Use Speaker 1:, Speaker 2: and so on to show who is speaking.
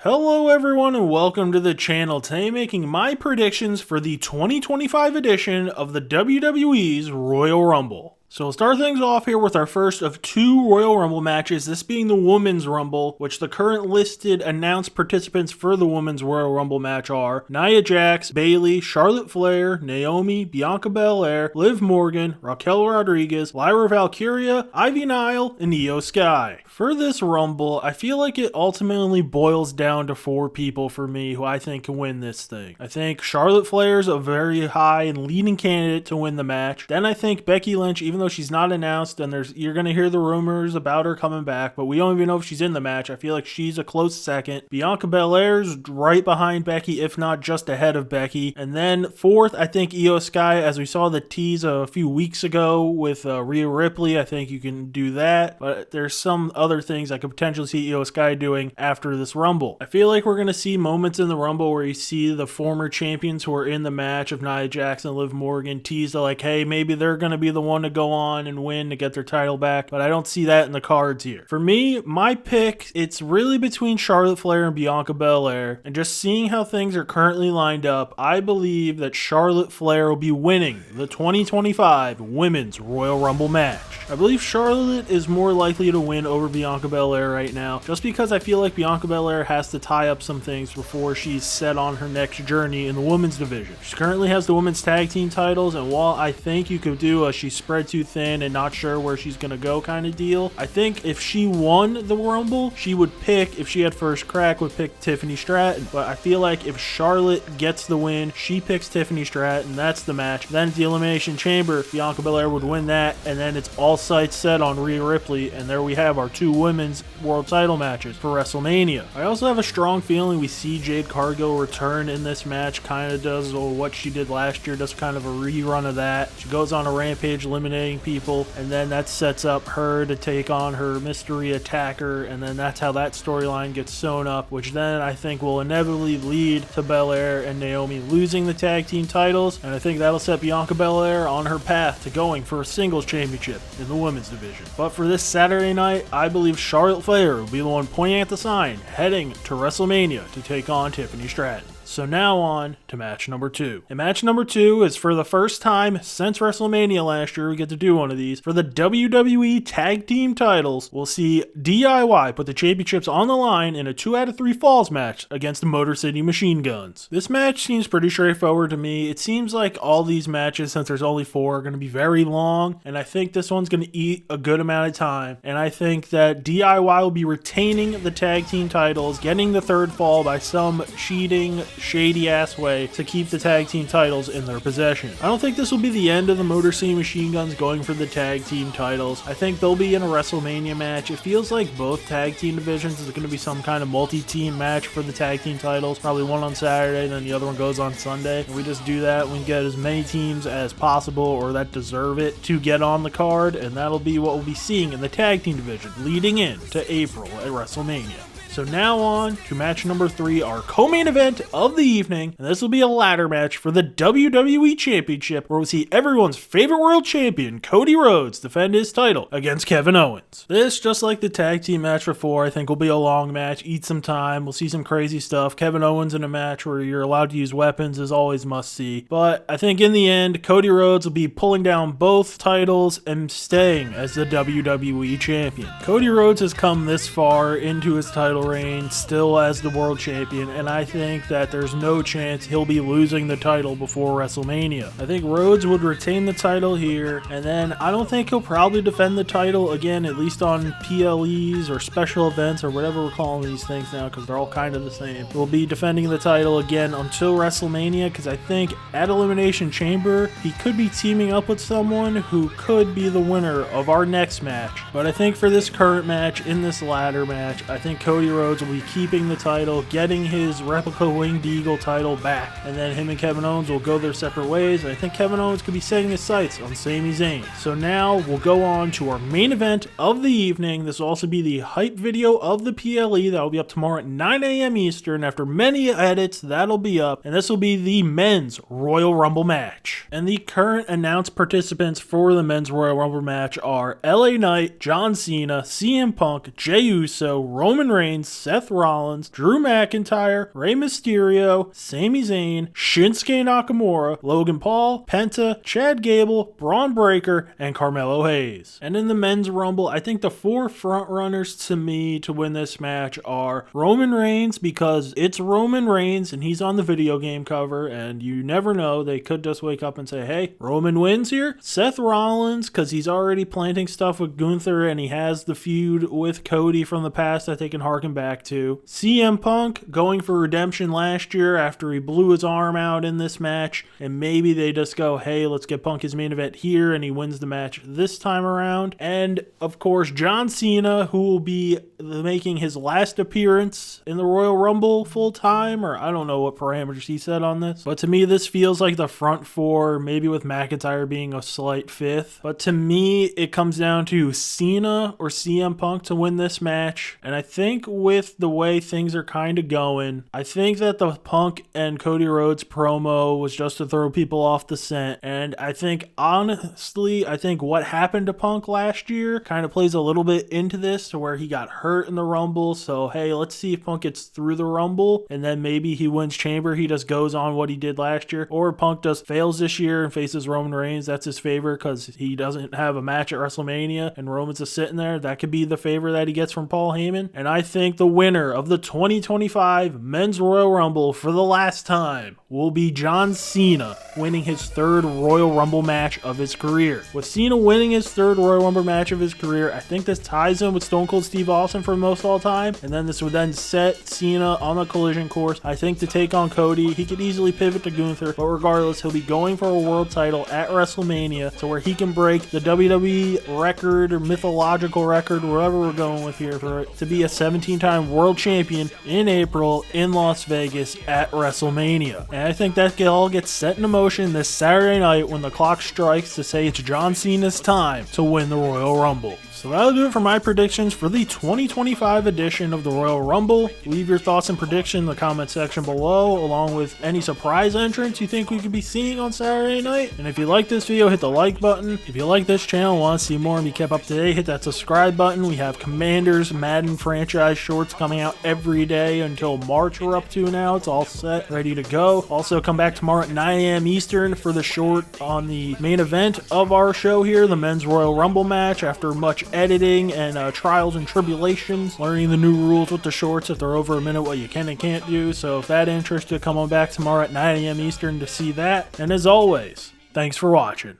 Speaker 1: Hello everyone and welcome to the channel. Today making my predictions for the 2025 edition of the WWE's Royal Rumble. So we'll start things off here with our first of two Royal Rumble matches, this being the Women's Rumble, which the current listed announced participants for the Women's Royal Rumble match are Nia Jax, Bayley, Charlotte Flair, Naomi, Bianca Belair, Liv Morgan, Raquel Rodriguez, Lyra Valkyria, Ivy Nile, and Io Sky. For this Rumble, I feel like it ultimately boils down to four people for me who I think can win this thing. I think Charlotte Flair is a very high and leading candidate to win the match. Then I think Becky Lynch, even though she's not announced and you're going to hear the rumors about her coming back, but we don't even know if she's in the match. I feel like she's a close second. Bianca Belair's right behind Becky, if not just ahead of Becky. And then fourth, I think Io Sky, as we saw the tease a few weeks ago with Rhea Ripley. I think you can do that, but there's some other things I could potentially see Io Sky doing after this Rumble. I feel like we're going to see moments in the Rumble where you see the former champions who are in the match of Nia Jax and Liv Morgan tease to like, hey, maybe they're going to be the one to go on and win to get their title back, but I don't see that in the cards here. For me, my pick, it's really between Charlotte Flair and Bianca Belair, and just seeing how things are currently lined up, I believe that Charlotte Flair will be winning the 2025 Women's Royal Rumble match. I believe Charlotte is more likely to win over Bianca Belair right now, just because I feel like Bianca Belair has to tie up some things before she's set on her next journey in the women's division. She currently has the women's tag team titles, and while I think you could do a she's spread too thin and not sure where she's going to go kind of deal, I think if she won the Rumble, she would pick, if she had first crack, would pick Tiffany Stratton. But I feel like if Charlotte gets the win, she picks Tiffany Stratton, that's the match. Then at the Elimination Chamber, Bianca Belair would win that, and then it's all sights set on Rhea Ripley, and there we have our two women's world title matches for WrestleMania. I also have a strong feeling we see Jade Cargill return in this match, kind of does what she did last year, does kind of a rerun of that. She goes on a rampage eliminating people, and then that sets up her to take on her mystery attacker, and then that's how that storyline gets sewn up, which then I think will inevitably lead to Belair and Naomi losing the tag team titles, and I think that'll set Bianca Belair on her path to going for a singles championship in the women's division. But for this Saturday night, I believe Charlotte Flair will be the one pointing at the sign, heading to WrestleMania to take on Tiffany Stratton. So now on to match number 2. And match number 2 is for the first time since WrestleMania last year, we get to do one of these. For the WWE Tag Team titles, we'll see DIY put the championships on the line in a 2 out of 3 falls match against the Motor City Machine Guns. This match seems pretty straightforward to me. It seems like all these matches, since there's only 4, are going to be very long, and I think this one's going to eat a good amount of time. And I think that DIY will be retaining the tag team titles, getting the third fall by some cheating, shady ass way to keep the tag team titles in their possession. I don't think this will be the end of the Motor City Machine Guns going for the tag team titles. I think they'll be in a WrestleMania match. It feels like both tag team divisions is going to be some kind of multi-team match for the tag team titles. Probably one on Saturday, then the other one goes on Sunday. And we just do that. We get as many teams as possible or that deserve it to get on the card, and that'll be what we'll be seeing in the tag team division leading in to April at WrestleMania. So now on to match number 3, our co-main event of the evening, and this will be a ladder match for the WWE Championship, where we'll see everyone's favorite world champion, Cody Rhodes, defend his title against Kevin Owens. This, just like the tag team match before, I think will be a long match, eat some time, we'll see some crazy stuff. Kevin Owens in a match where you're allowed to use weapons is always must see, but I think in the end, Cody Rhodes will be pulling down both titles and staying as the WWE Champion. Cody Rhodes has come this far into his title reign still as the world champion, and I think that there's no chance he'll be losing the title before WrestleMania. I think Rhodes would retain the title here, and then I don't think he'll probably defend the title again, at least on PLEs or special events or whatever we're calling these things now, because they're all kind of the same. He'll be defending the title again until WrestleMania, because I think at Elimination Chamber he could be teaming up with someone who could be the winner of our next match. But I think for this current match, in this ladder match, I think Cody Rhodes will be keeping the title, getting his replica Winged Eagle title back, and then him and Kevin Owens will go their separate ways, and I think Kevin Owens could be setting his sights on Sami Zayn. So now we'll go on to our main event of the evening. This will also be the hype video of the PLE that will be up tomorrow at 9 a.m. Eastern. After many edits, that'll be up, and this will be the men's Royal Rumble match. And the current announced participants for the men's Royal Rumble match are LA Knight, John Cena, CM Punk, Jey Uso, Roman Reigns, Reigns, Seth Rollins, Drew McIntyre, Rey Mysterio, Sami Zayn, Shinsuke Nakamura, Logan Paul, Penta, Chad Gable, Braun Breaker, and Carmelo Hayes. And in the men's rumble, I think the 4 frontrunners to me to win this match are Roman Reigns, because it's Roman Reigns and he's on the video game cover, and you never know, they could just wake up and say, hey, Roman wins here. Seth Rollins, because he's already planting stuff with Gunther and he has the feud with Cody from the past that they can harken back to. CM Punk going for redemption last year after he blew his arm out in this match, and maybe they just go, hey, let's get Punk his main event here, and he wins the match this time around. And of course, John Cena, who will be making his last appearance in the Royal Rumble full time, or I don't know what parameters he said on this, but to me this feels like the front 4, maybe with McIntyre being a slight 5th. But to me it comes down to Cena or CM Punk to win this match, and I think with the way things are kind of going, I think that the Punk and Cody Rhodes promo was just to throw people off the scent, and I think honestly, I think what happened to Punk last year kind of plays a little bit into this, to where he got hurt in the Rumble. So hey, let's see if Punk gets through the Rumble and then maybe he wins Chamber, he just goes on what he did last year, or Punk just fails this year and faces Roman Reigns. That's his favor because he doesn't have a match at WrestleMania and Roman's just sitting there. That could be the favor that he gets from Paul Heyman. And I think the winner of the 2025 Men's Royal Rumble for the last time will be John Cena, winning his 3rd Royal Rumble match of his career. With Cena winning his 3rd Royal Rumble match of his career, I think this ties him with Stone Cold Steve Austin for most all time, and then this would then set Cena on the collision course, I think, to take on Cody. He could easily pivot to Gunther, but regardless, he'll be going for a world title at WrestleMania, to where he can break the WWE record or mythological record, wherever we're going with here, for it to be a 17-time world champion in April in Las Vegas at WrestleMania. And I think that all gets set into motion this Saturday night when the clock strikes to say it's John Cena's time to win the Royal Rumble. So that'll do it for my predictions for the 2025 edition of the Royal Rumble. Leave your thoughts and predictions in the comment section below, along with any surprise entrants you think we could be seeing on Saturday night. And if you like this video, hit the like button. If you like this channel and want to see more and be kept up to date, hit that subscribe button. We have Commanders Madden franchise shorts coming out every day until March we're up to now. It's all set, ready to go. Also, come back tomorrow at 9 a.m. Eastern for the short on the main event of our show here, the Men's Royal Rumble match. After much editing and trials and tribulations, learning the new rules with the shorts, if they're over a minute, what you can and can't do. So if that interests you, come on back tomorrow at 9 a.m. Eastern to see that. And as always, thanks for watching.